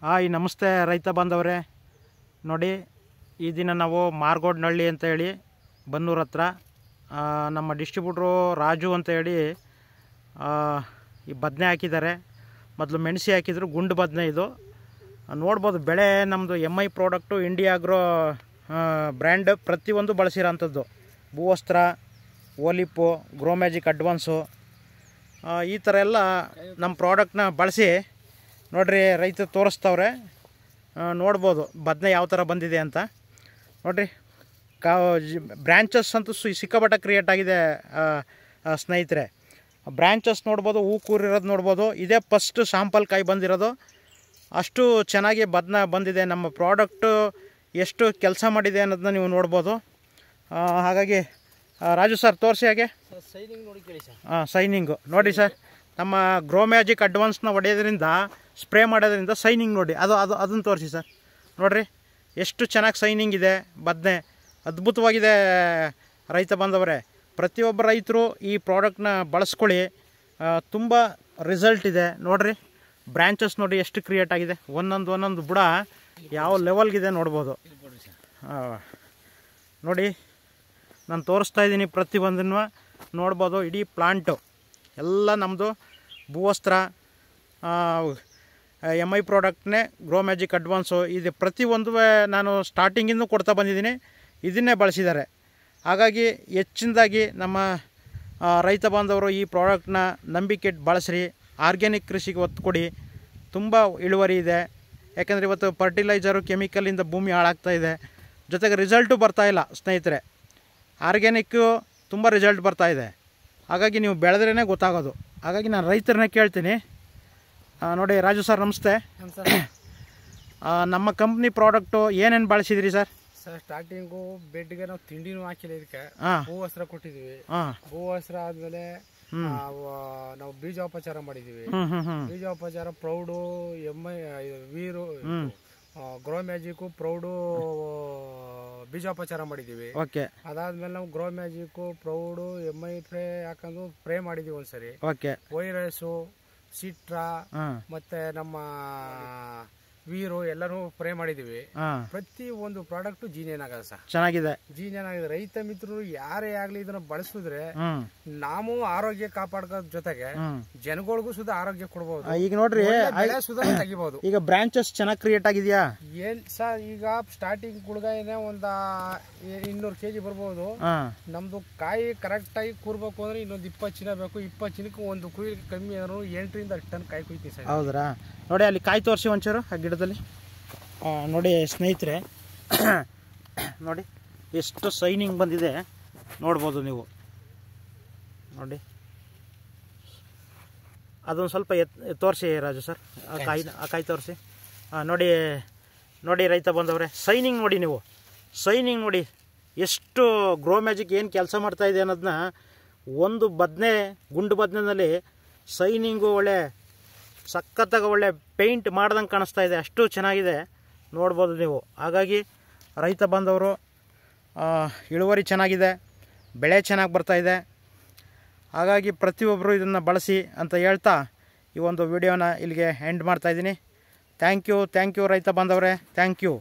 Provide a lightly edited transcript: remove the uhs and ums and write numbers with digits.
Hi ನಮಸ್ತೆ ರೈತ ಬಾಂಧವರೇ. ನೋಡಿ, ಈ ದಿನ ನಾವು ಮಾರ್ಗೋಡ್ನಹಳ್ಳಿ ಅಂತ ಹೇಳಿ ಬನ್ನೂರು ಹತ್ರ ನಮ್ಮ ಡಿಸ್ಟ್ರಿಬ್ಯೂಟ್ರು ರಾಜು ಅಂತ ಹೇಳಿ ಈ ಬದನೆ ಹಾಕಿದ್ದಾರೆ. ಮೊದಲು ಮೆಣಸಿ ಹಾಕಿದ್ರು, ಗುಂಡು ಬದನೆ ಇದು ನೋಡ್ಬೋದು. ಬೆಳೆ ನಮ್ಮದು MI product, India agro brand ಪ್ರತಿಯೊಂದು ಬಳಸಿರೋಂಥದ್ದು. ಭೂವಸ್ತ್ರ, ಓಲಿಪು, ಗ್ರೋ ಮ್ಯಾಜಿಕ್ ಅಡ್ವಾನ್ಸು, ಈ ಥರ ಎಲ್ಲ ನಮ್ಮ ಪ್ರಾಡಕ್ಟ್ನ ಬಳಸಿ ನೋಡ್ರಿ ರೈತರು ತೋರಿಸ್ತವ್ರೆ. ನೋಡ್ಬೋದು ಬದನೆ ಯಾವ ಥರ ಬಂದಿದೆ ಅಂತ. ನೋಡ್ರಿ, ಬ್ರ್ಯಾಂಚಸ್ ಅಂತೂ ಸಿಕ್ಕಾಪಟ್ಟೆ ಕ್ರಿಯೇಟ್ ಆಗಿದೆ ಸ್ನೇಹಿತರೆ. ಬ್ರ್ಯಾಂಚಸ್ ನೋಡ್ಬೋದು, ಹೂ ಕೂರಿರೋದು ನೋಡ್ಬೋದು. ಇದೇ ಫಸ್ಟ್ ಶಾಂಪಲ್ ಕಾಯಿ ಬಂದಿರೋದು. ಅಷ್ಟು ಚೆನ್ನಾಗಿ ಬದನೆ ಬಂದಿದೆ. ನಮ್ಮ ಪ್ರಾಡಕ್ಟು ಎಷ್ಟು ಕೆಲಸ ಮಾಡಿದೆ ಅನ್ನೋದನ್ನ ನೀವು ನೋಡ್ಬೋದು. ಹಾಗಾಗಿ ರಾಜು ಸರ್ ತೋರಿಸಿ ಹಾಗೆ. ಸೈನಿಂಗ್ ನೋಡಿ ಕೇಳಿ ಸರ್. ಸೈನಿಂಗು ನೋಡಿ ಸರ್. ನಮ್ಮ ಗ್ರೋ ಮ್ಯಾಜಿಕ್ ಅಡ್ವಾನ್ಸ್ನ ಹೊಡೆಯೋದ್ರಿಂದ, ಸ್ಪ್ರೇ ಮಾಡೋದ್ರಿಂದ ಸೈನಿಂಗ್ ನೋಡಿ, ಅದನ್ನು ತೋರಿಸಿ ಸರ್. ನೋಡಿರಿ ಎಷ್ಟು ಚೆನ್ನಾಗಿ ಸೈನಿಂಗ್ ಇದೆ. ಬದನೆ ಅದ್ಭುತವಾಗಿದೆ ರೈತ ಬಾಂಧವರೇ. ಪ್ರತಿಯೊಬ್ಬ ರೈತರು ಈ ಪ್ರಾಡಕ್ಟ್ನ ಬಳಸ್ಕೊಳ್ಳಿ, ತುಂಬ ರಿಸಲ್ಟ್ ಇದೆ. ನೋಡಿರಿ ಬ್ರ್ಯಾಂಚಸ್ ನೋಡಿ ಎಷ್ಟು ಕ್ರಿಯೇಟ್ ಆಗಿದೆ. ಒಂದೊಂದು ಬುಡ ಯಾವ ಲೆವೆಲ್ಗಿದೆ ನೋಡ್ಬೋದು. ನೋಡಿ, ನಾನು ತೋರಿಸ್ತಾ ಇದ್ದೀನಿ, ಪ್ರತಿಯೊಂದನ್ನು ನೋಡ್ಬೋದು. ಇಡೀ ಪ್ಲಾಂಟು ಎಲ್ಲ ನಮ್ಮದು ಭೂವಸ್ತ್ರ, MI ಪ್ರಾಡಕ್ಟ್ನೇ, ಗ್ರೋ ಮ್ಯಾಜಿಕ್ ಅಡ್ವಾನ್ಸು ಇದೆ. ಪ್ರತಿಯೊಂದು ನಾನು ಸ್ಟಾರ್ಟಿಂಗಿಂದ ಕೊಡ್ತಾ ಬಂದಿದ್ದೀನಿ, ಇದನ್ನೇ ಬಳಸಿದ್ದಾರೆ. ಹಾಗಾಗಿ ಹೆಚ್ಚಿನದಾಗಿ ನಮ್ಮ ರೈತ ಬಾಂಧವರು ಈ ಪ್ರಾಡಕ್ಟ್ನ ನಂಬಿಕೆ ಬಳಸ್ರಿ. ಆರ್ಗ್ಯಾನಿಕ್ ಕೃಷಿಗೆ ಒತ್ತು ಕೊಡಿ, ತುಂಬ ಇಳುವರಿ ಇದೆ. ಯಾಕೆಂದರೆ ಇವತ್ತು ಫರ್ಟಿಲೈಸರು, ಕೆಮಿಕಲಿಂದ ಭೂಮಿ ಹಾಳಾಗ್ತಾ ಇದೆ. ಜೊತೆಗೆ ರಿಸಲ್ಟು ಬರ್ತಾಯಿಲ್ಲ ಸ್ನೇಹಿತರೆ. ಆರ್ಗ್ಯಾನಿಕ್ಕು ತುಂಬ ರಿಸಲ್ಟ್ ಬರ್ತಾಯಿದೆ. ಹಾಗಾಗಿ ನೀವು ಬೆಳೆದ್ರೇ ಗೊತ್ತಾಗೋದು. ಹಾಗಾಗಿ ನಾನು ರೈತರನ್ನೇ ಕೇಳ್ತೀನಿ. ನೋಡಿ ರಾಜು ಸರ್ ನಮಸ್ತೆ. ನಮ್ಮ ಕಂಪ್ನಿ ಪ್ರಾಡಕ್ಟು ಏನೇನು ಬಳಸಿದ್ರಿ ಸರ್? ಸರ್ ಸ್ಟಾರ್ಟಿಂಗು ಬೆಡ್ಗೆ ನಾವು ತಿಂಡಿನೂ ಹಾಕಿಲ್ಲ, ಇದಕ್ಕೆ ಭೂವಸ್ತ್ರ ಕೊಟ್ಟಿದ್ದೀವಿ. ಭೂವಸ್ತ್ರ ಆದಮೇಲೆ ನಾವು ಬೀಜೋಪಚಾರ ಮಾಡಿದ್ದೀವಿ. ಬೀಜೋಪಚಾರ proud, MI Veeru, grow magic proud ಬೀಜೋಪಚಾರ ಮಾಡಿದ್ದೀವಿ. ಅದಾದ್ಮೇಲೆ ನಾವು ಗ್ರೋ ಮ್ಯಾಜಿಕ್ ಪ್ರೌಡು MI ಹಾಕೊಂಡು ಸ್ಪ್ರೇ ಮಾಡಿದ್ದೀವಿ ಒಂದ್ಸರಿ. ವೈರಸ್ಸು, ಸಿಟ್ರಾ ಮತ್ತೆ ನಮ್ಮ ವೀರು ಎಲ್ಲರೂ ಸ್ಪ್ರೇ ಮಾಡಿದೀವಿ. ಪ್ರತಿ ಒಂದು ಪ್ರಾಡಕ್ಟ್ ಜೀನಿಯನ್ ಆಗದ ಸರ್, ಚೆನ್ನಾಗಿದೆ. ಜೀನಿಯನ್ ಆಗಿದೆ. ರೈತ ಮಿತ್ರರು ಯಾರೇ ಆಗ್ಲಿ ಇದನ್ನ ಬಳಸಿದ್ರೆ ನಾವು ಆರೋಗ್ಯ ಕಾಪಾಡ್ಕೋದ್ ಜೊತೆಗೆ ಜನಗಳಿಗೂ ಸುಧಾ ಆರೋಗ್ಯ ಕೊಡಬಹುದು. ಈಗ ನೋಡ್ರಿ ಸುಧಾ ತೆಗಿಬಹುದು. ಈಗ ಬ್ರಾಂಚಸ್ ಚೆನ್ನಾಗಿ ಕ್ರಿಯೇಟ್ ಆಗಿದೆಯಾ? ಏನ್ ಸರ್, ಈಗ ಸ್ಟಾರ್ಟಿಂಗ್ ಕುಡ್ಗಾಯಿನೇ ಒಂದ 200 kg ಬರ್ಬೋದು. ನಮ್ದು ಕಾಯಿ ಕರೆಕ್ಟ್ ಆಗಿ ಕೂರ್ಬೇಕು ಅಂದ್ರೆ ಇನ್ನೊಂದು 20 ಚೀಲ ಬೇಕು. 20 ಚೀಲಕ್ಕೆ ಒಂದು ಕುಯ್ಲಿ ಕಮ್ಮಿ ಅಂದ್ರೆ 8 ರಿಂದ 10 ಟನ್ ಕಾಯಿ ಕುಯ್ತೀವಿ ಸರ್. ಹೌದ್ರಾ? ನೋಡಿ ಅಲ್ಲಿ ಕಾಯಿ ತೋರಿಸಿ ಒಂಚೂರು ಆ ಗಿಡದಲ್ಲಿ. ನೋಡಿ ಸ್ನೇಹಿತರೆ, ನೋಡಿ ಎಷ್ಟು ಸೈನಿಂಗ್ ಬಂದಿದೆ ನೋಡ್ಬೋದು ನೀವು. ನೋಡಿ ಅದೊಂದು ಸ್ವಲ್ಪ ತೋರಿಸಿ ರಾಜು ಸರ್, ಆ ಕಾಯಿ ತೋರಿಸಿ. ನೋಡಿ ರೈತ ಬಂದವ್ರೆ, ಸೈನಿಂಗ್ ನೋಡಿ ನೀವು. ಸೈನಿಂಗ್ ನೋಡಿ ಎಷ್ಟು ಗ್ರೋ ಮ್ಯಾಜಿಕ್ ಏನು ಕೆಲಸ ಮಾಡ್ತಾಯಿದೆ ಅನ್ನೋದನ್ನ. ಒಂದು ಬದನೆ, ಗುಂಡು ಬದನೆಯಲ್ಲಿ ಸೈನಿಂಗು ಒಳ್ಳೆ ಸಖತ್ತಾಗಿ ಒಳ್ಳೆ ಪೇಂಟ್ ಮಾಡ್ದಂಗೆ ಕಾಣಿಸ್ತಾ ಇದೆ. ಅಷ್ಟು ಚೆನ್ನಾಗಿದೆ ನೋಡ್ಬೋದು ನೀವು. ಹಾಗಾಗಿ ರೈತ ಬಾಂಧವರು, ಇಳುವರಿ ಚೆನ್ನಾಗಿದೆ, ಬೆಳೆ ಚೆನ್ನಾಗಿ ಬರ್ತಾಯಿದೆ. ಹಾಗಾಗಿ ಪ್ರತಿಯೊಬ್ಬರು ಇದನ್ನು ಬಳಸಿ ಅಂತ ಹೇಳ್ತಾ ಈ ಒಂದು ವಿಡಿಯೋನ ಇಲ್ಲಿಗೆ ಎಂಡ್ ಮಾಡ್ತಾಯಿದ್ದೀನಿ. ಥ್ಯಾಂಕ್ ಯು ರೈತ ಬಾಂಧವರೇ, ಥ್ಯಾಂಕ್ ಯು.